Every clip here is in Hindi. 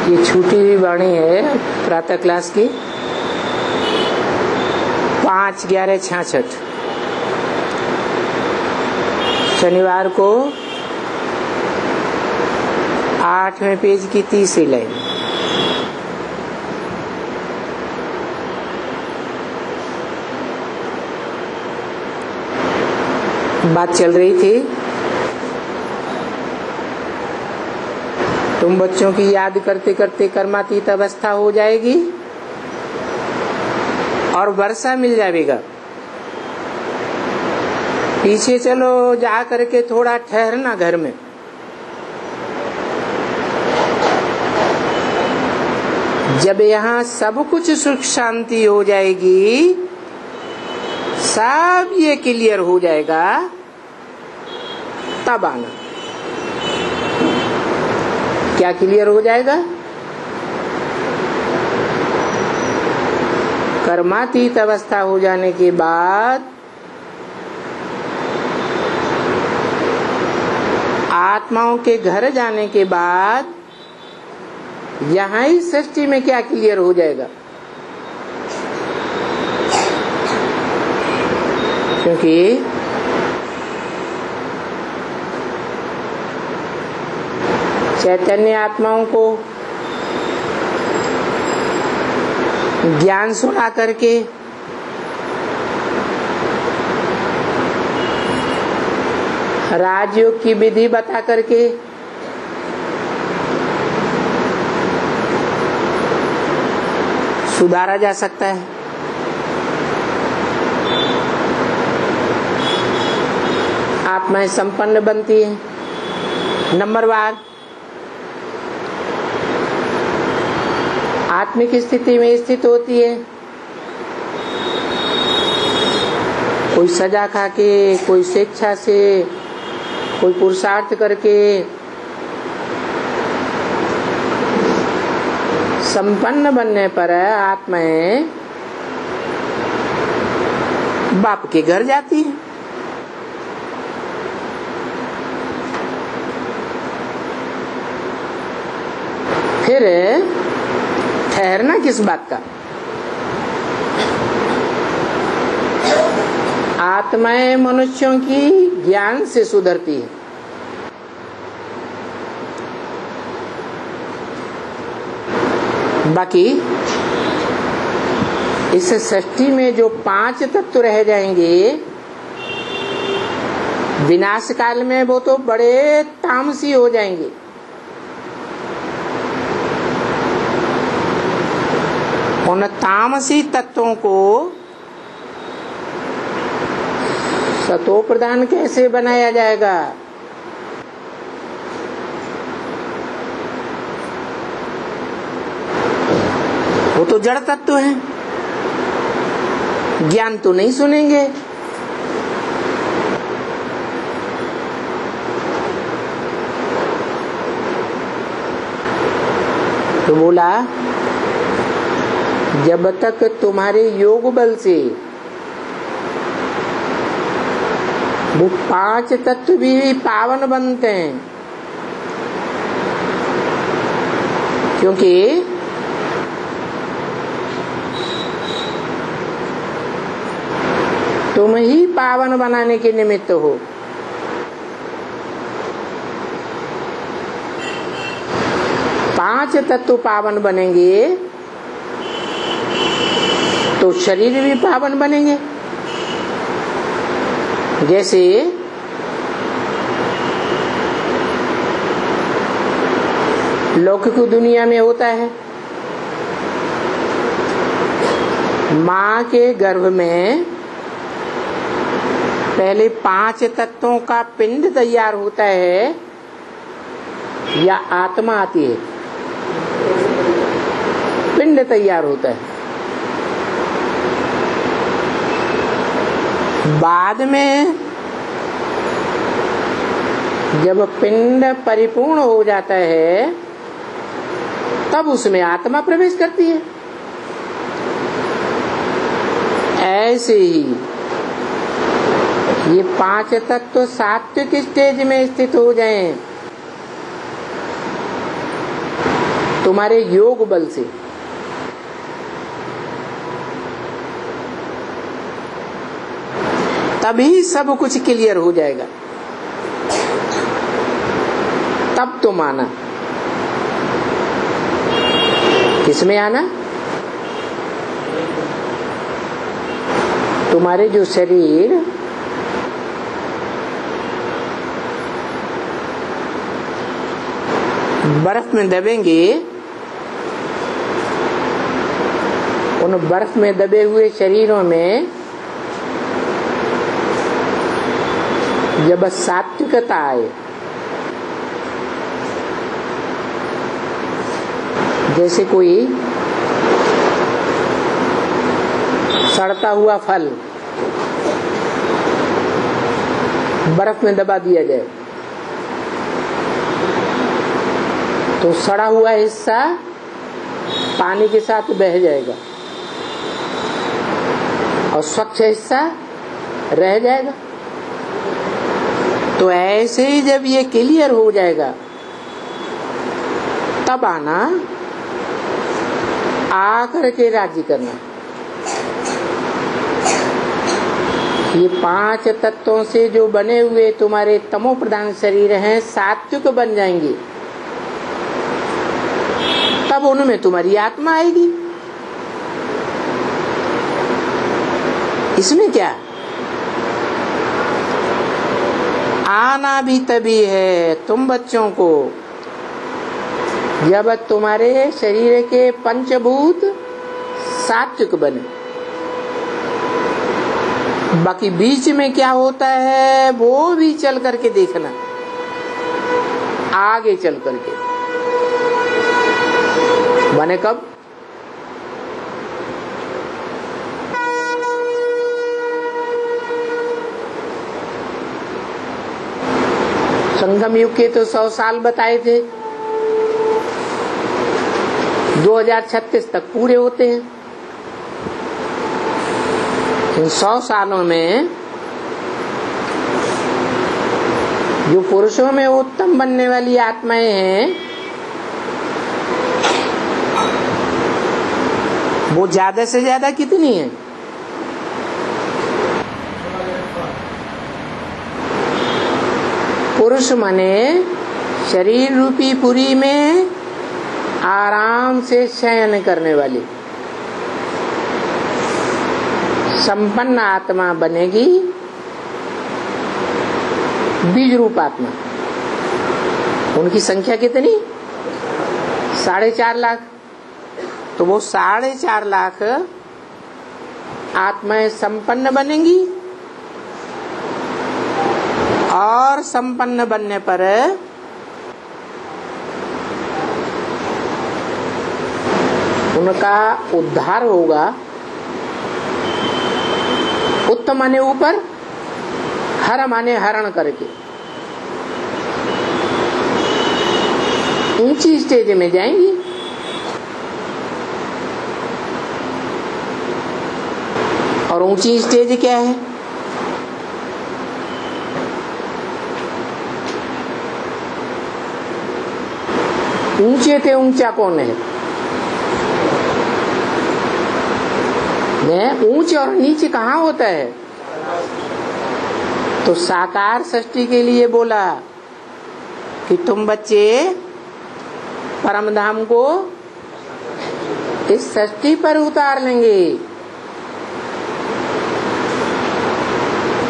ये छूटी हुई वाणी है प्रातः क्लास की 5/11/66 शनिवार को 8वें पेज की 3री लाइन। बात चल रही थी तुम बच्चों की याद करते करते कर्मातीत अवस्था हो जाएगी और वर्षा मिल जाएगा। पीछे चलो जा करके थोड़ा ठहरना घर में। जब यहाँ सब कुछ सुख शांति हो जाएगी, सब ये क्लियर हो जाएगा, तब आना। क्या क्लियर हो जाएगा? कर्मातीत अवस्था हो जाने के बाद आत्माओं के घर जाने के बाद यहाँ ही सृष्टि में क्या क्लियर हो जाएगा? क्योंकि चैतन्य आत्माओं को ज्ञान सुना करके राजयोग की विधि बता करके सुधारा जा सकता है। आत्माएं संपन्न बनती है, नंबरवार आत्मिक स्थिति में स्थित होती है। कोई सजा खा के, कोई स्वेच्छा से, कोई पुरुषार्थ करके संपन्न बनने पर आत्माएं बाप के घर जाती है। फिर ठहरना किस बात का? आत्माएं मनुष्यों की ज्ञान से सुधरती है। बाकी इस सृष्टि में जो 5 तत्व रह जाएंगे विनाश काल में, वो तो बड़े तामसी हो जाएंगे। उन तामसी तत्वों को सतो प्रधान कैसे बनाया जाएगा? वो तो जड़ तत्व है, ज्ञान तो नहीं सुनेंगे। तो बोला जब तक तुम्हारे योग बल से वो 5 तत्व भी पावन बनते हैं, क्योंकि तुम ही पावन बनाने के निमित्त हो। पांच तत्व पावन बनेंगे तो शरीर भी पावन बनेंगे। जैसे लौकिक दुनिया में होता है, माँ के गर्भ में पहले 5 तत्वों का पिंड तैयार होता है या आत्मा आती है, पिंड तैयार होता है। बाद में जब पिंड परिपूर्ण हो जाता है तब उसमें आत्मा प्रवेश करती है। ऐसे ही ये 5 तत्व सात्विक स्टेज में स्थित हो जाएं तो तुम्हारे योग बल से। तभी सब कुछ क्लियर हो जाएगा, तब तुम आना। किसमें आना? तुम्हारे जो शरीर बर्फ में दबेंगे, उन बर्फ में दबे हुए शरीरों में जब सात्विकता आए, जैसे कोई सड़ता हुआ फल बर्फ में दबा दिया जाए तो सड़ा हुआ हिस्सा पानी के साथ बह जाएगा और स्वच्छ हिस्सा रह जाएगा। तो ऐसे ही जब ये क्लियर हो जाएगा तब आना, आकर के राजी करना। ये 5 तत्वों से जो बने हुए तुम्हारे तमो प्रधान शरीर हैं, सात्विक बन जाएंगे, तब उनमें तुम्हारी आत्मा आएगी। इसमें क्या, आना भी तभी है तुम बच्चों को जब तुम्हारे शरीर के पंचभूत सात्विक बने। बाकी बीच में क्या होता है वो भी चल करके देखना, आगे चल करके। बने कब? संगम युग के तो 100 साल बताए थे, 2036 तक पूरे होते हैं। इन 100 सालों में जो पुरुषों में उत्तम बनने वाली आत्माएं हैं वो ज्यादा से ज्यादा कितनी है? पुरुष माने शरीर रूपी पुरी में आराम से शयन करने वाली संपन्न आत्मा बनेगी, बीज रूप आत्मा। उनकी संख्या कितनी? 4.5 लाख। तो वो 4.5 लाख आत्माएं संपन्न बनेंगी और संपन्न बनने पर उनका उद्धार होगा। उत्तम माने ऊपर, हर माने हरण करके ऊंची स्टेज में जाएंगी। और ऊंची स्टेज क्या है? ऊंचे थे ऊंचा कौन है? ऊंचे और नीचे कहाँ होता है? तो साकार सृष्टि के लिए बोला कि तुम बच्चे परम धाम को इस सृष्टि पर उतार लेंगे।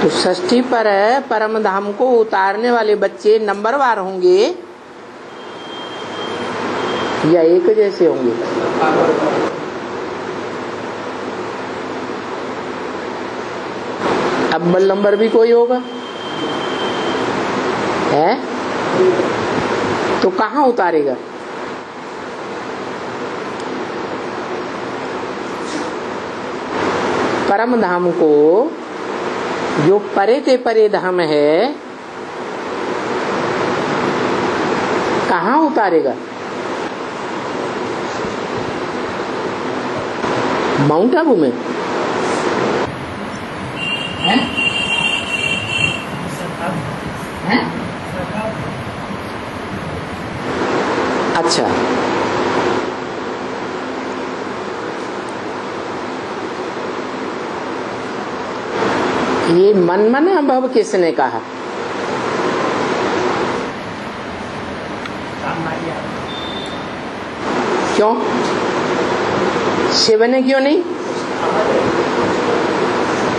तो सृष्टि पर परम धाम को उतारने वाले बच्चे नंबरवार होंगे या एक जैसे होंगे? अव्वल नंबर भी कोई होगा है तो कहाँ उतारेगा? परम धाम को जो परे ते परे धाम है कहाँ उतारेगा? माउंट आबू में है? अच्छा, ये मनमना भव किसने कहा? क्यों? शिव ने क्यों नहीं?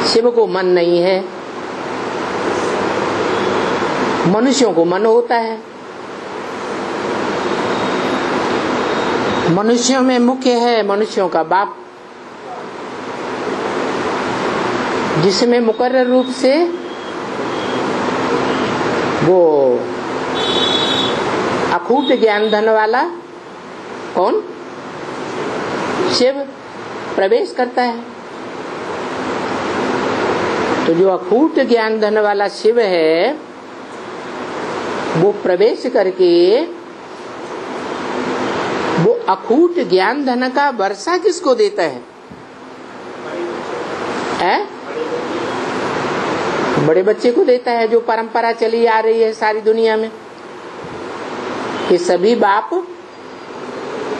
शिव को मन नहीं है, मनुष्यों को मन होता है। मनुष्यों में मुख्य है मनुष्यों का बाप, जिसमें मुकर्रर रूप से वो अखूट ज्ञान धन वाला कौन? शिव प्रवेश करता है। तो जो अखूट ज्ञान धन वाला शिव है वो प्रवेश करके वो अखूट ज्ञान धन का वर्षा किसको देता है? बड़े बच्चे को देता है। जो परंपरा चली आ रही है सारी दुनिया में कि सभी बाप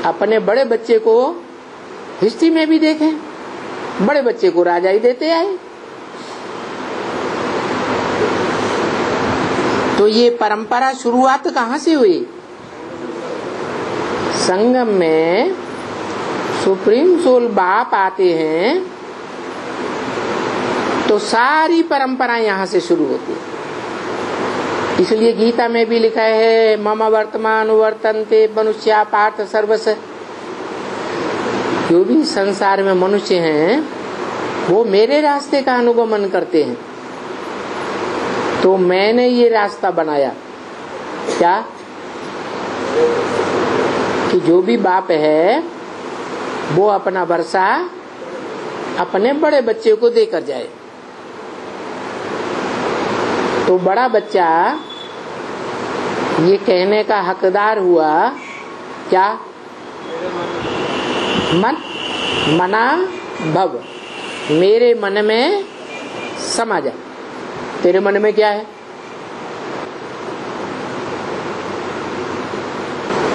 अपने बड़े बच्चे को, हिस्ट्री में भी देखें, बड़े बच्चे को राजा ही देते आए। तो ये परंपरा शुरुआत कहाँ से हुई? संगम में सुप्रीम सोल बाप आते हैं तो सारी परंपरा यहाँ से शुरू होती है। इसलिए गीता में भी लिखा है मम वर्तमान वर्तन्ते मनुष्या पार्थ सर्वस। जो भी संसार में मनुष्य हैं वो मेरे रास्ते का अनुगमन करते हैं। तो मैंने ये रास्ता बनाया क्या कि जो भी बाप है वो अपना वर्षा अपने बड़े बच्चे को देकर जाए। तो बड़ा बच्चा ये कहने का हकदार हुआ क्या? मना भव, मेरे मन में समा जा। तेरे मन में क्या है?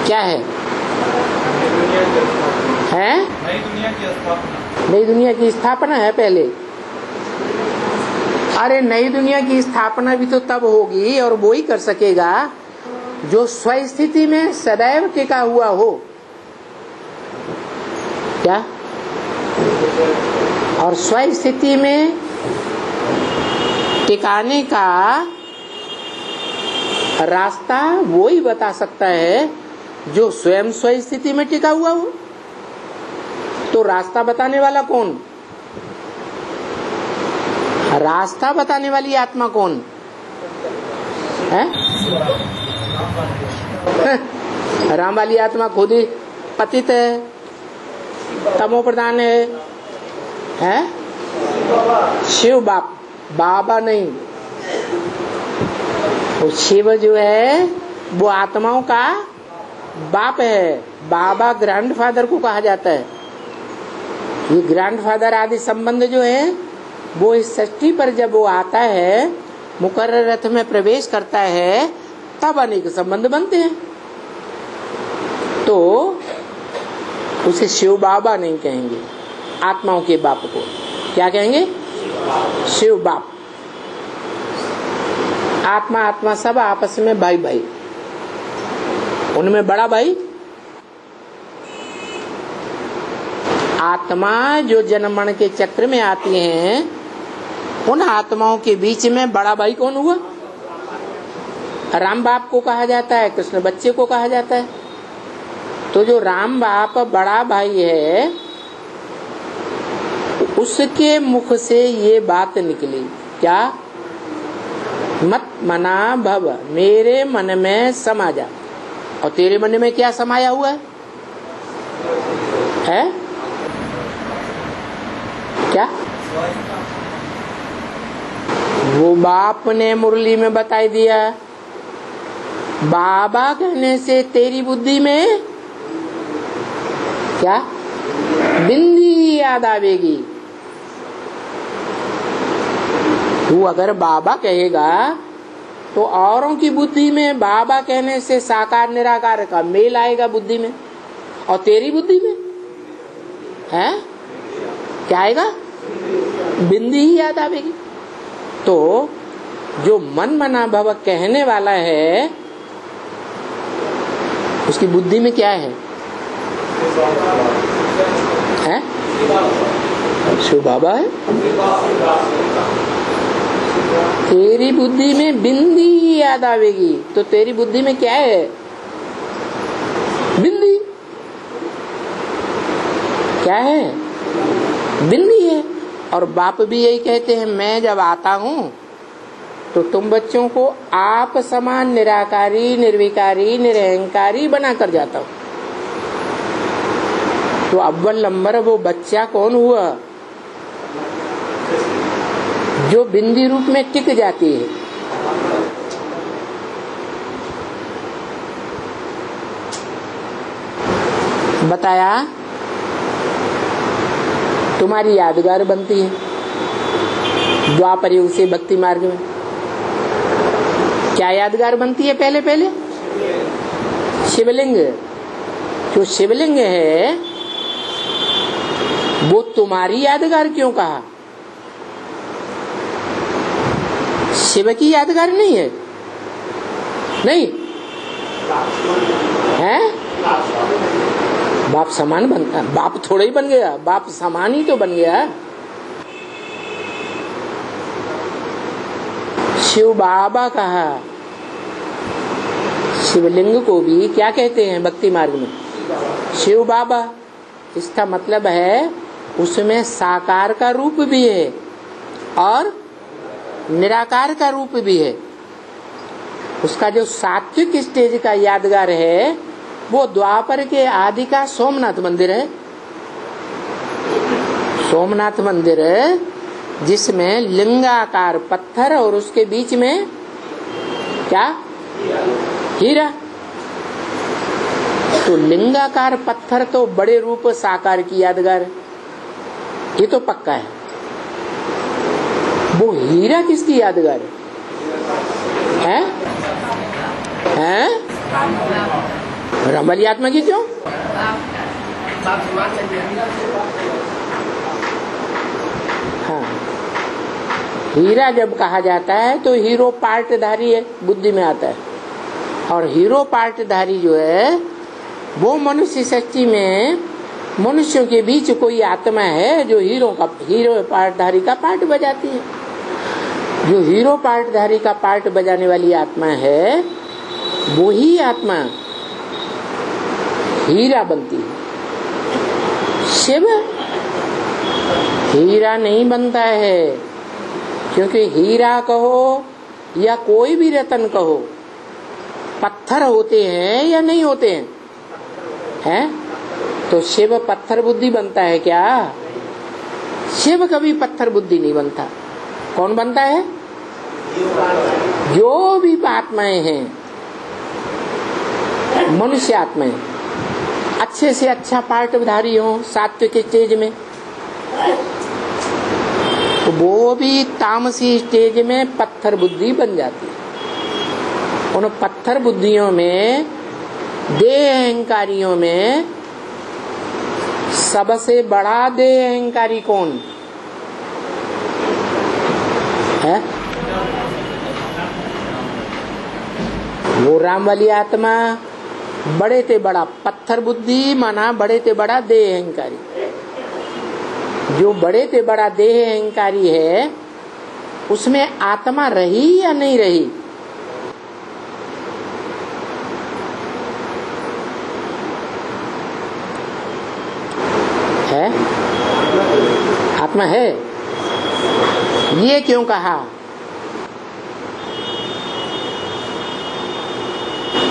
क्या है? नई दुनिया की स्थापना। नई दुनिया की स्थापना है पहले। अरे नई दुनिया की स्थापना भी तो तब होगी और वो ही कर सकेगा जो स्वस्थिति में सदैव टिका हुआ हो। क्या? और स्वस्थिति में टिकाने का रास्ता वो ही बता सकता है जो स्वयं स्वस्थिति में टिका हुआ हो। तो रास्ता बताने वाला कौन? रास्ता बताने वाली आत्मा कौन है? राम वाली आत्मा खुद ही पतित है, तमो प्रधान है? शिव बाप, बाबा नहीं। वो शिव जो है वो आत्माओं का बाप है। बाबा ग्रैंडफादर को कहा जाता है। ये ग्रैंडफादर आदि संबंध जो है वो इस सृष्टि पर जब वो आता है, मुकर्रर रथ में प्रवेश करता है, तब अनेक संबंध बनते हैं। तो उसे शिव बाबा नहीं कहेंगे, आत्माओं के बाप को क्या कहेंगे? शिव बाप। आत्मा आत्मा सब आपस में भाई भाई। उनमें बड़ा भाई आत्मा जो जन्म मरण के चक्र में आती हैं, उन आत्माओं के बीच में बड़ा भाई कौन हुआ? राम बाप को कहा जाता है, कृष्ण बच्चे को कहा जाता है। तो जो राम बाप बड़ा भाई है उसके मुख से ये बात निकली क्या? मत मना भव, मेरे मन में समा जा। और तेरे मन में क्या समाया हुआ है? क्या? वो बाप ने मुरली में बताई दिया। बाबा कहने से तेरी बुद्धि में क्या बिंदी याद आवेगी। तू अगर बाबा कहेगा तो औरों की बुद्धि में बाबा कहने से साकार निराकार का मेल आएगा बुद्धि में, और तेरी बुद्धि में है क्या आएगा? बिंदी ही याद आवेगी। तो जो मन मना भव कहने वाला है उसकी बुद्धि में क्या है? शिव बाबा है। तेरी बुद्धि में बिंदी याद आवेगी तो तेरी बुद्धि में क्या है? बिंदी। क्या है? बिंदी है। और बाप भी यही कहते हैं, मैं जब आता हूँ तो तुम बच्चों को आप समान निराकारी, निर्विकारी, निरहंकारी बना कर जाता हूँ। तो अव्वल नंबर वो बच्चा कौन हुआ? जो बिंदी रूप में टिक जाती है। बताया तुम्हारी यादगार बनती है द्वापर युग से भक्ति मार्ग में। क्या यादगार बनती है? पहले पहले शिवलिंग। जो शिवलिंग है वो तुम्हारी यादगार क्यों कहा? शिव की यादगार नहीं है? नहीं है? बाप समान बनता, बाप थोड़ा ही बन गया, बाप समान ही तो बन गया। शिव बाबा कहा। शिवलिंग को भी क्या कहते हैं भक्ति मार्ग में? शिव बाबा। इसका मतलब है उसमें साकार का रूप भी है और निराकार का रूप भी है। उसका जो सात्विक स्टेज का यादगार है वो द्वापर के आदि का सोमनाथ मंदिर है। सोमनाथ मंदिर जिसमें लिंगाकार पत्थर और उसके बीच में क्या? हीरा। तो लिंगाकार पत्थर तो बड़े रूप साकार की यादगार है, ये तो पक्का है। वो हीरा किसकी यादगार है? हैं? रामवाली आत्मा की क्यों? हाँ, हीरा जब कहा जाता है तो हीरो पार्टधारी है, बुद्धि में आता है। और हीरो पार्टधारी जो है वो मनुष्य सृष्टि में मनुष्यों के बीच कोई आत्मा है जो हीरो पार्टधारी का पार्ट बजाती है। जो हीरो पार्टधारी का पार्ट बजाने वाली आत्मा है वो ही आत्मा हीरा बनती है। शिव हीरा नहीं बनता है, क्योंकि हीरा कहो या कोई भी रतन कहो, पत्थर होते हैं या नहीं होते हैं? हैं? तो शिव पत्थर बुद्धि बनता है क्या? शिव कभी पत्थर बुद्धि नहीं बनता। कौन बनता है? जो भी आत्माएं हैं, मनुष्य आत्माएं अच्छे से अच्छा पार्टधारी हो सात्विक स्टेज में, तो वो भी तामसी स्टेज में पत्थर बुद्धि बन जाती है। उन पत्थर बुद्धियों में, देह अहंकारियों में सबसे बड़ा देह अहंकारी कौन है? वो राम वाली आत्मा। बड़े ते बड़ा पत्थर बुद्धि माना बड़े ते बड़ा देह अहंकारी। जो बड़े ते बड़ा देह अहंकारी है उसमें आत्मा रही या नहीं रही? है? आत्मा है। ये क्यों कहा?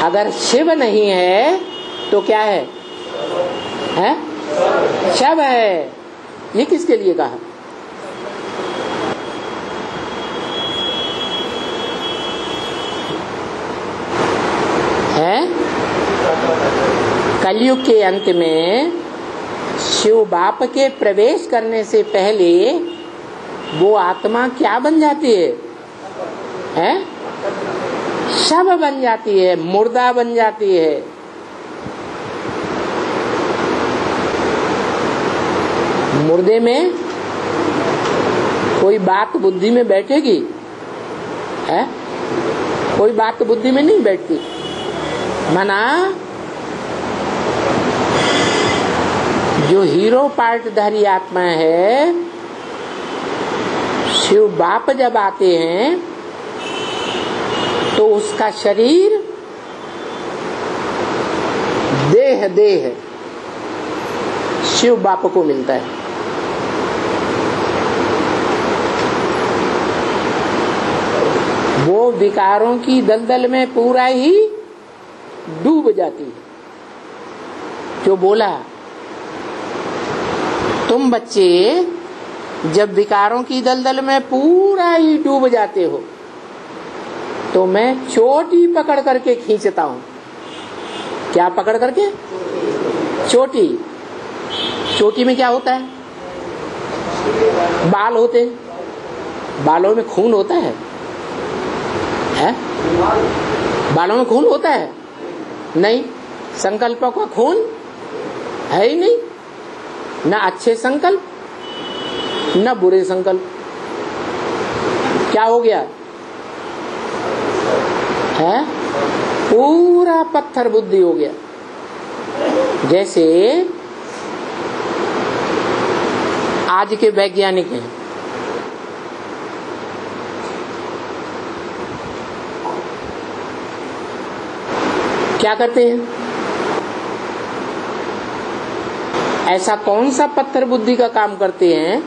अगर शिव नहीं है तो क्या है? हैं? शव है। ये किसके लिए कहा? है? कलयुग के अंत में शिव बाप के प्रवेश करने से पहले वो आत्मा क्या बन जाती है? हैं? शव बन जाती है, मुर्दा बन जाती है। मुर्दे में कोई बात बुद्धि में बैठेगी? है? कोई बात तो बुद्धि में नहीं बैठती। माना जो हीरो पार्टधारी आत्मा है, शिव बाप जब आते हैं तो उसका शरीर देह शिव बाप को मिलता है। वो विकारों की दलदल में पूरा ही डूब जाती है। जो बोला तुम बच्चे जब विकारों की दलदल में पूरा ही डूब जाते हो तो मैं चोटी पकड़ करके खींचता हूं। क्या पकड़ करके? चोटी। चोटी में क्या होता है? बाल होते हैं। बालों में खून होता है? बालों में खून होता है? नहीं। संकल्पों का खून है ही नहीं। न अच्छे संकल्प न बुरे संकल्प। क्या हो गया है? पूरा पत्थर बुद्धि हो गया। जैसे आज के वैज्ञानिक हैं, क्या करते हैं? ऐसा कौन सा पत्थर बुद्धि का काम करते हैं?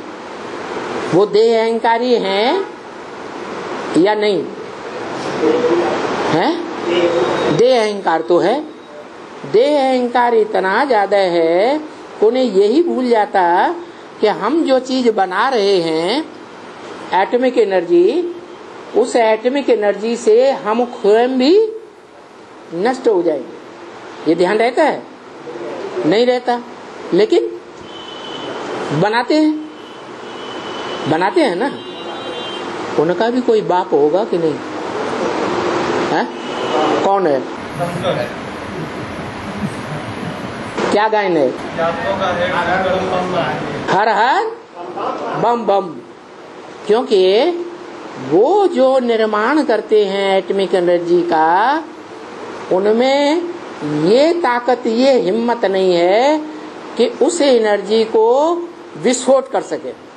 वो देह अहंकारी हैं या नहीं है? देह अहंकार तो है। देह अहंकार इतना ज्यादा है कि उन्हें यही भूल जाता कि हम जो चीज बना रहे हैं एटॉमिक एनर्जी, उस एटॉमिक एनर्जी से हम स्वयं भी नष्ट हो जाएंगे। ये ध्यान रहता है? नहीं रहता। लेकिन बनाते हैं ना। उनका भी कोई बाप होगा कि नहीं है? कौन है? क्या गायन है? हर हर बम बम। क्योंकि वो जो निर्माण करते हैं एटॉमिक एनर्जी का, उनमें ये ताकत, ये हिम्मत नहीं है कि उस एनर्जी को विस्फोट कर सके।